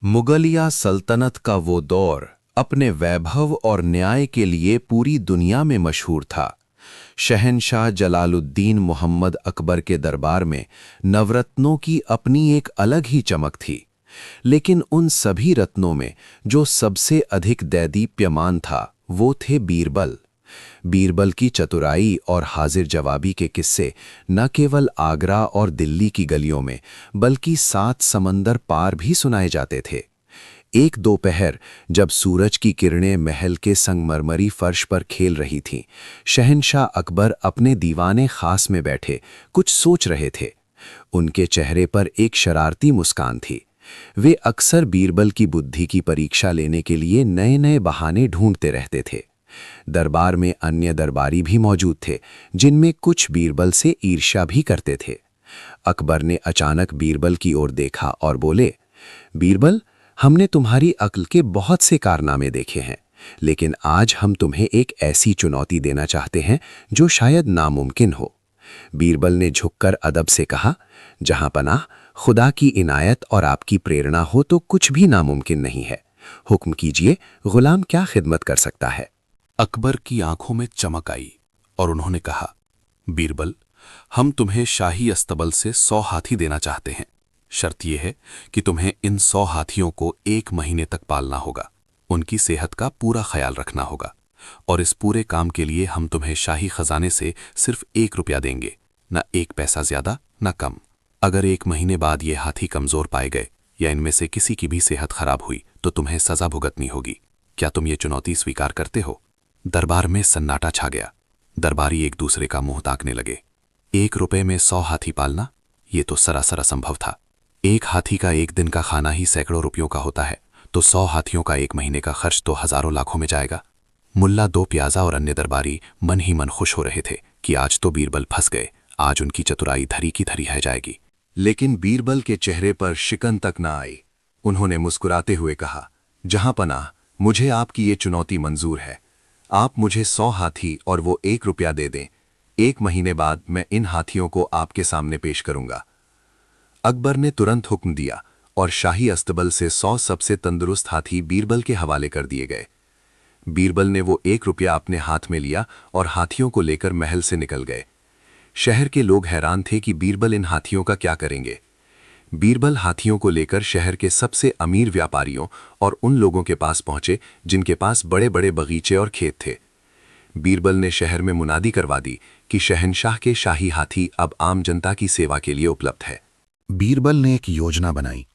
मुगलिया सल्तनत का वो दौर अपने वैभव और न्याय के लिए पूरी दुनिया में मशहूर था। शहंशाह जलालुद्दीन मोहम्मद अकबर के दरबार में नवरत्नों की अपनी एक अलग ही चमक थी। लेकिन उन सभी रत्नों में जो सबसे अधिक दैदीप्यमान था वो थे बीरबल। बीरबल की चतुराई और हाजिर जवाबी के किस्से न केवल आगरा और दिल्ली की गलियों में बल्कि 7 समंदर पार भी सुनाए जाते थे। एक दोपहर जब सूरज की किरणें महल के संगमरमरी फर्श पर खेल रही थीं, शहंशाह अकबर अपने दीवाने खास में बैठे कुछ सोच रहे थे। उनके चेहरे पर एक शरारती मुस्कान थी। वे अक्सर बीरबल की बुद्धि की परीक्षा लेने के लिए नए नए बहाने ढूंढते रहते थे। दरबार में अन्य दरबारी भी मौजूद थे, जिनमें कुछ बीरबल से ईर्ष्या भी करते थे। अकबर ने अचानक बीरबल की ओर देखा और बोले, बीरबल, हमने तुम्हारी अक्ल के बहुत से कारनामे देखे हैं, लेकिन आज हम तुम्हें एक ऐसी चुनौती देना चाहते हैं जो शायद नामुमकिन हो। बीरबल ने झुककर अदब से कहा, जहां पनाह, खुदा की इनायत और आपकी प्रेरणा हो तो कुछ भी नामुमकिन नहीं है। हुक्म कीजिए, गुलाम क्या खिदमत कर सकता है। अकबर की आंखों में चमक आई और उन्होंने कहा, बीरबल, हम तुम्हें शाही अस्तबल से 100 हाथी देना चाहते हैं। शर्त यह है कि तुम्हें इन 100 हाथियों को 1 महीने तक पालना होगा, उनकी सेहत का पूरा ख्याल रखना होगा, और इस पूरे काम के लिए हम तुम्हें शाही खजाने से सिर्फ 1 रुपया देंगे, न 1 पैसा ज्यादा न कम। अगर 1 महीने बाद ये हाथी कमजोर पाए गए या इनमें से किसी की भी सेहत खराब हुई तो तुम्हें सजा भुगतनी होगी। क्या तुम ये चुनौती स्वीकार करते हो? दरबार में सन्नाटा छा गया। दरबारी एक दूसरे का मुंह ताकने लगे। 1 रुपए में 100 हाथी पालना, ये तो सरासर असंभव था। एक हाथी का 1 दिन का खाना ही सैकड़ों रुपयों का होता है, तो 100 हाथियों का 1 महीने का खर्च तो हजारों लाखों में जाएगा। मुल्ला दो प्याजा और अन्य दरबारी मन ही मन खुश हो रहे थे कि आज तो बीरबल फंस गए, आज उनकी चतुराई धरी की धरी रह जाएगी। लेकिन बीरबल के चेहरे पर शिकन तक न आई। उन्होंने मुस्कुराते हुए कहा, जहां पनाह, मुझे आपकी ये चुनौती मंजूर है। आप मुझे 100 हाथी और वो 1 रुपया दे दें। 1 महीने बाद मैं इन हाथियों को आपके सामने पेश करूंगा। अकबर ने तुरंत हुक्म दिया और शाही अस्तबल से 100 सबसे तंदुरुस्त हाथी बीरबल के हवाले कर दिए गए। बीरबल ने वो 1 रुपया अपने हाथ में लिया और हाथियों को लेकर महल से निकल गए। शहर के लोग हैरान थे कि बीरबल इन हाथियों का क्या करेंगे। बीरबल हाथियों को लेकर शहर के सबसे अमीर व्यापारियों और उन लोगों के पास पहुंचे जिनके पास बड़े बड़े बगीचे और खेत थे। बीरबल ने शहर में मुनादी करवा दी कि शहंशाह के शाही हाथी अब आम जनता की सेवा के लिए उपलब्ध है। बीरबल ने एक योजना बनाई।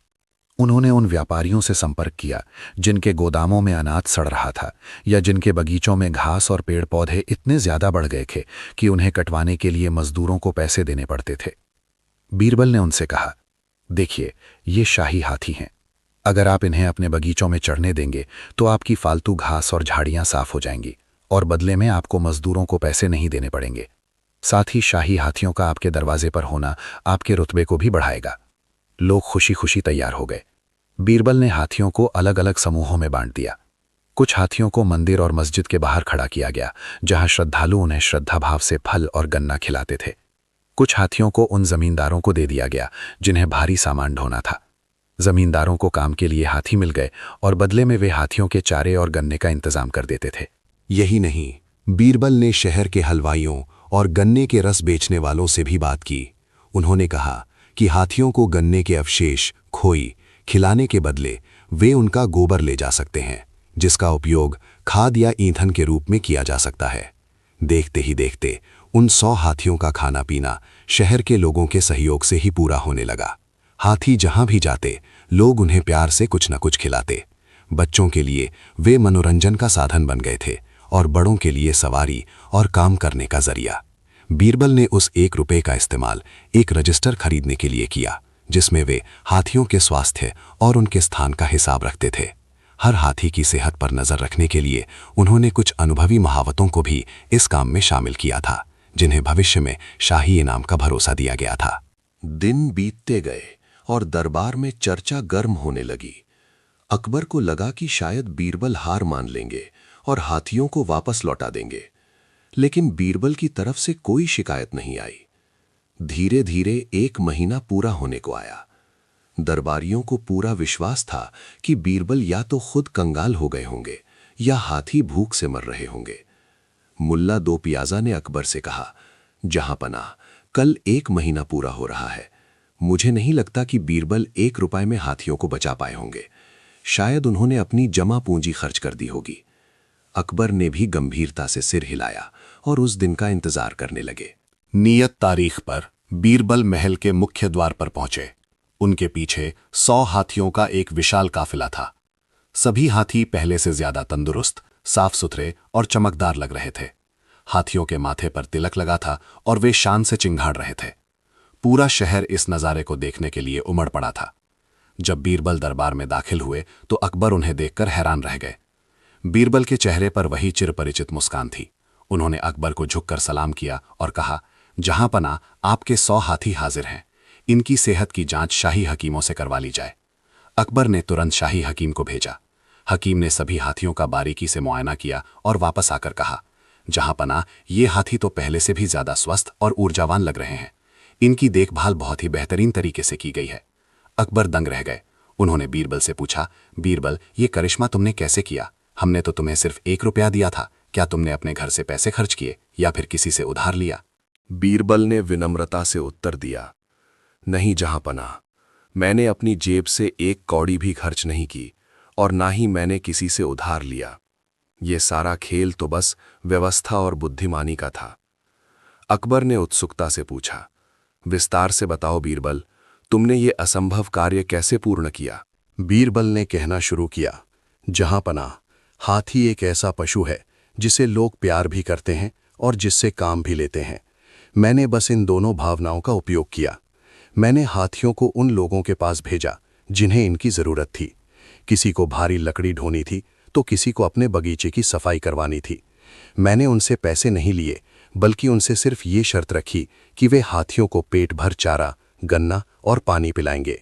उन्होंने उन व्यापारियों से संपर्क किया जिनके गोदामों में अनाज सड़ रहा था या जिनके बगीचों में घास और पेड़ पौधे इतने ज्यादा बढ़ गए थे कि उन्हें कटवाने के लिए मजदूरों को पैसे देने पड़ते थे। बीरबल ने उनसे कहा, देखिए, ये शाही हाथी हैं। अगर आप इन्हें अपने बगीचों में चढ़ने देंगे तो आपकी फालतू घास और झाड़ियां साफ हो जाएंगी और बदले में आपको मजदूरों को पैसे नहीं देने पड़ेंगे। साथ ही शाही हाथियों का आपके दरवाजे पर होना आपके रुतबे को भी बढ़ाएगा। लोग खुशी खुशी तैयार हो गए। बीरबल ने हाथियों को अलग अलग समूहों में बांट दिया। कुछ हाथियों को मंदिर और मस्जिद के बाहर खड़ा किया गया, जहां श्रद्धालु उन्हें श्रद्धा भाव से फल और गन्ना खिलाते थे। कुछ हाथियों को उन जमींदारों को दे दिया गया जिन्हें भारी सामान ढोना था। जमींदारों को काम के लिए हाथी मिल गए और बदले में वे हाथियों के चारे और गन्ने का इंतजाम कर देते थे। यही नहीं, बीरबल ने शहर के हलवाइयों और गन्ने के रस बेचने वालों से भी बात की। उन्होंने कहा कि हाथियों को गन्ने के अवशेष, खोई खिलाने के बदले वे उनका गोबर ले जा सकते हैं, जिसका उपयोग खाद या ईंधन के रूप में किया जा सकता है। देखते ही देखते उन 100 हाथियों का खाना पीना शहर के लोगों के सहयोग से ही पूरा होने लगा। हाथी जहां भी जाते, लोग उन्हें प्यार से कुछ न कुछ खिलाते। बच्चों के लिए वे मनोरंजन का साधन बन गए थे और बड़ों के लिए सवारी और काम करने का जरिया। बीरबल ने उस 1 रुपये का इस्तेमाल एक रजिस्टर खरीदने के लिए किया, जिसमें वे हाथियों के स्वास्थ्य और उनके स्थान का हिसाब रखते थे। हर हाथी की सेहत पर नजर रखने के लिए उन्होंने कुछ अनुभवी महावतों को भी इस काम में शामिल किया था, जिन्हें भविष्य में शाही इनाम का भरोसा दिया गया था। दिन बीतते गए और दरबार में चर्चा गर्म होने लगी। अकबर को लगा कि शायद बीरबल हार मान लेंगे और हाथियों को वापस लौटा देंगे, लेकिन बीरबल की तरफ से कोई शिकायत नहीं आई। धीरे धीरे 1 महीना पूरा होने को आया। दरबारियों को पूरा विश्वास था कि बीरबल या तो खुद कंगाल हो गए होंगे या हाथी भूख से मर रहे होंगे। मुल्ला दो पियाजा ने अकबर से कहा, जहां पनाह, कल 1 महीना पूरा हो रहा है। मुझे नहीं लगता कि बीरबल 1 रुपए में हाथियों को बचा पाए होंगे। शायद उन्होंने अपनी जमा पूंजी खर्च कर दी होगी। अकबर ने भी गंभीरता से सिर हिलाया और उस दिन का इंतजार करने लगे। नियत तारीख पर बीरबल महल के मुख्य द्वार पर पहुंचे। उनके पीछे 100 हाथियों का एक विशाल काफिला था। सभी हाथी पहले से ज्यादा तंदुरुस्त, साफ सुथरे और चमकदार लग रहे थे। हाथियों के माथे पर तिलक लगा था और वे शान से चिंघाड़ रहे थे। पूरा शहर इस नज़ारे को देखने के लिए उमड़ पड़ा था। जब बीरबल दरबार में दाखिल हुए तो अकबर उन्हें देखकर हैरान रह गए। बीरबल के चेहरे पर वही चिरपरिचित मुस्कान थी। उन्होंने अकबर को झुककर सलाम किया और कहा, जहां पनाह, आपके 100 हाथी हाजिर हैं। इनकी सेहत की जांच शाही हकीमों से करवा ली जाए। अकबर ने तुरंत शाही हकीम को भेजा। हकीम ने सभी हाथियों का बारीकी से मुआयना किया और वापस आकर कहा, जहां पनाह, ये हाथी तो पहले से भी ज्यादा स्वस्थ और ऊर्जावान लग रहे हैं। इनकी देखभाल बहुत ही बेहतरीन तरीके से की गई है। अकबर दंग रह गए। उन्होंने बीरबल से पूछा, बीरबल, ये करिश्मा तुमने कैसे किया? हमने तो तुम्हें सिर्फ 1 रुपया दिया था। क्या तुमने अपने घर से पैसे खर्च किए या फिर किसी से उधार लिया? बीरबल ने विनम्रता से उत्तर दिया, नहीं जहां पनाह, मैंने अपनी जेब से 1 कौड़ी भी खर्च नहीं की और ना ही मैंने किसी से उधार लिया। ये सारा खेल तो बस व्यवस्था और बुद्धिमानी का था। अकबर ने उत्सुकता से पूछा, विस्तार से बताओ बीरबल, तुमने ये असंभव कार्य कैसे पूर्ण किया? बीरबल ने कहना शुरू किया, जहां पनाह, हाथी एक ऐसा पशु है जिसे लोग प्यार भी करते हैं और जिससे काम भी लेते हैं। मैंने बस इन दोनों भावनाओं का उपयोग किया। मैंने हाथियों को उन लोगों के पास भेजा जिन्हें इनकी ज़रूरत थी। किसी को भारी लकड़ी ढोनी थी तो किसी को अपने बगीचे की सफाई करवानी थी। मैंने उनसे पैसे नहीं लिए, बल्कि उनसे सिर्फ ये शर्त रखी कि वे हाथियों को पेट भर चारा, गन्ना और पानी पिलाएंगे।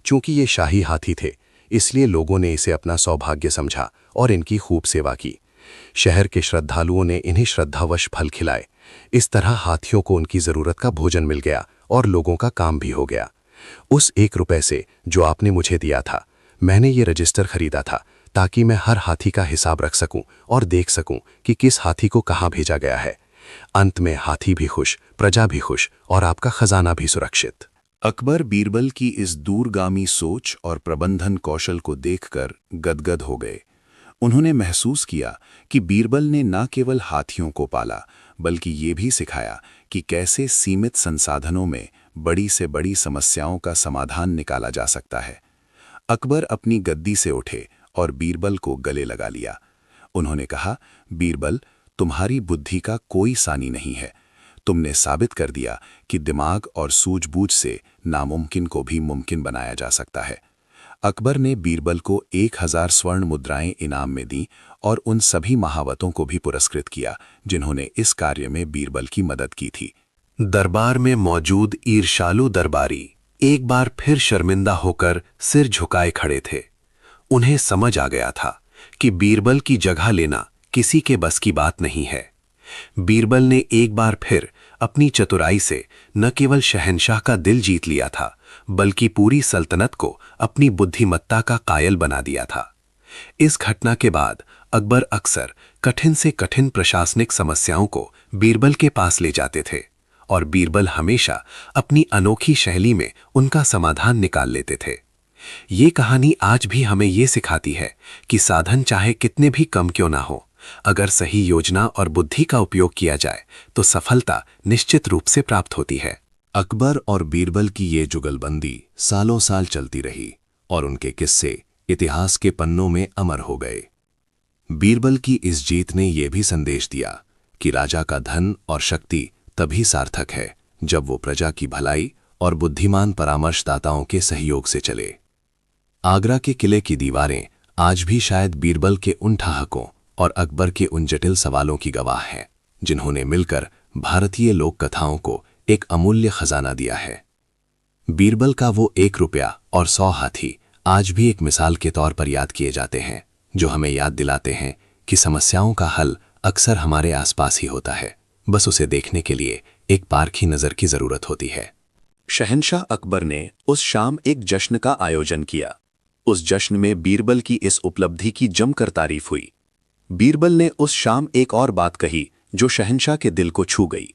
चूंकि ये शाही हाथी थे, इसलिए लोगों ने इसे अपना सौभाग्य समझा और इनकी खूब सेवा की। शहर के श्रद्धालुओं ने इन्हें श्रद्धावश फल खिलाए। इस तरह हाथियों को उनकी ज़रूरत का भोजन मिल गया और लोगों का काम भी हो गया। उस 1 रुपए से जो आपने मुझे दिया था, मैंने ये रजिस्टर खरीदा था ताकि मैं हर हाथी का हिसाब रख सकूं और देख सकूं कि किस हाथी को कहाँ भेजा गया है। अंत में हाथी भी खुश, प्रजा भी खुश और आपका खजाना भी सुरक्षित। अकबर बीरबल की इस दूरगामी सोच और प्रबंधन कौशल को देखकर गदगद हो गए। उन्होंने महसूस किया कि बीरबल ने न केवल हाथियों को पाला, बल्कि ये भी सिखाया कि कैसे सीमित संसाधनों में बड़ी से बड़ी समस्याओं का समाधान निकाला जा सकता है। अकबर अपनी गद्दी से उठे और बीरबल को गले लगा लिया। उन्होंने कहा, बीरबल, तुम्हारी बुद्धि का कोई सानी नहीं है। तुमने साबित कर दिया कि दिमाग और सूझबूझ से नामुमकिन को भी मुमकिन बनाया जा सकता है। अकबर ने बीरबल को 1000 स्वर्ण मुद्राएं इनाम में दी और उन सभी महावतों को भी पुरस्कृत किया जिन्होंने इस कार्य में बीरबल की मदद की थी। दरबार में मौजूद ईर्ष्यालु दरबारी एक बार फिर शर्मिंदा होकर सिर झुकाए खड़े थे। उन्हें समझ आ गया था कि बीरबल की जगह लेना किसी के बस की बात नहीं है। बीरबल ने एक बार फिर अपनी चतुराई से न केवल शहंशाह का दिल जीत लिया था, बल्कि पूरी सल्तनत को अपनी बुद्धिमत्ता का कायल बना दिया था। इस घटना के बाद अकबर अक्सर कठिन से कठिन प्रशासनिक समस्याओं को बीरबल के पास ले जाते थे और बीरबल हमेशा अपनी अनोखी शैली में उनका समाधान निकाल लेते थे। ये कहानी आज भी हमें ये सिखाती है कि साधन चाहे कितने भी कम क्यों ना हो, अगर सही योजना और बुद्धि का उपयोग किया जाए तो सफलता निश्चित रूप से प्राप्त होती है। अकबर और बीरबल की ये जुगलबंदी सालों साल चलती रही और उनके किस्से इतिहास के पन्नों में अमर हो गए। बीरबल की इस जीत ने यह भी संदेश दिया कि राजा का धन और शक्ति तभी सार्थक है जब वो प्रजा की भलाई और बुद्धिमान परामर्शदाताओं के सहयोग से चले। आगरा के किले की दीवारें आज भी शायद बीरबल के उन ठहाकों और अकबर के उन जटिल सवालों की गवाह हैं जिन्होंने मिलकर भारतीय लोक कथाओं को एक अमूल्य खजाना दिया है। बीरबल का वो 1 रुपया और 100 हाथी आज भी एक मिसाल के तौर पर याद किए जाते हैं, जो हमें याद दिलाते हैं कि समस्याओं का हल अक्सर हमारे आसपास ही होता है, बस उसे देखने के लिए एक पारखी नज़र की ज़रूरत होती है। शहंशाह अकबर ने उस शाम एक जश्न का आयोजन किया। उस जश्न में बीरबल की इस उपलब्धि की जमकर तारीफ हुई। बीरबल ने उस शाम एक और बात कही जो शहंशाह के दिल को छू गई।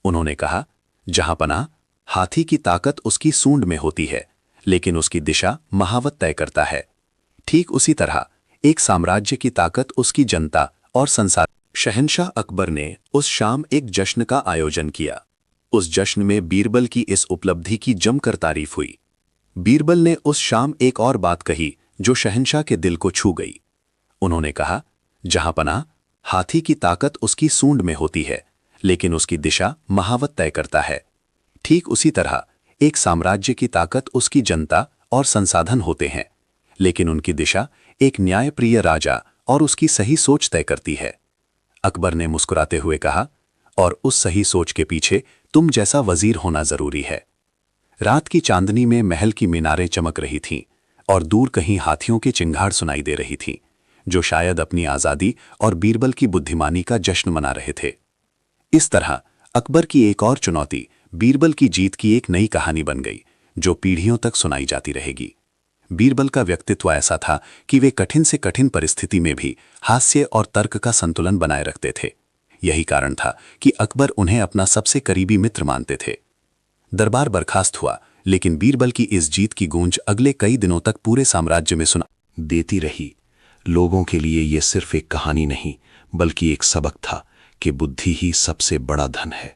उन्होंने कहा, जहांपनाह, हाथी की ताकत उसकी सूंड में होती है, लेकिन उसकी दिशा महावत तय करता है। ठीक उसी तरह एक साम्राज्य की ताकत उसकी जनता और संसार। शहंशाह अकबर ने उस शाम एक जश्न का आयोजन किया। उस जश्न में बीरबल की इस उपलब्धि की जमकर तारीफ हुई। बीरबल ने उस शाम एक और बात कही जो शहंशाह के दिल को छू गई। उन्होंने कहा, जहांपनाह, हाथी की ताकत उसकी सूंड में होती है, लेकिन उसकी दिशा महावत तय करता है। ठीक उसी तरह एक साम्राज्य की ताकत उसकी जनता और संसाधन होते हैं, लेकिन उनकी दिशा एक न्यायप्रिय राजा और उसकी सही सोच तय करती है। अकबर ने मुस्कुराते हुए कहा, और उस सही सोच के पीछे तुम जैसा वजीर होना जरूरी है। रात की चांदनी में महल की मीनारें चमक रही थीं और दूर कहीं हाथियों की चिंगाड़ सुनाई दे रही थी, जो शायद अपनी आज़ादी और बीरबल की बुद्धिमानी का जश्न मना रहे थे। इस तरह अकबर की एक और चुनौती बीरबल की जीत की एक नई कहानी बन गई, जो पीढ़ियों तक सुनाई जाती रहेगी। बीरबल का व्यक्तित्व ऐसा था कि वे कठिन से कठिन परिस्थिति में भी हास्य और तर्क का संतुलन बनाए रखते थे। यही कारण था कि अकबर उन्हें अपना सबसे करीबी मित्र मानते थे। दरबार बर्खास्त हुआ, लेकिन बीरबल की इस जीत की गूंज अगले कई दिनों तक पूरे साम्राज्य में सुना देती रही। लोगों के लिए ये सिर्फ एक कहानी नहीं, बल्कि एक सबक था कि बुद्धि ही सबसे बड़ा धन है।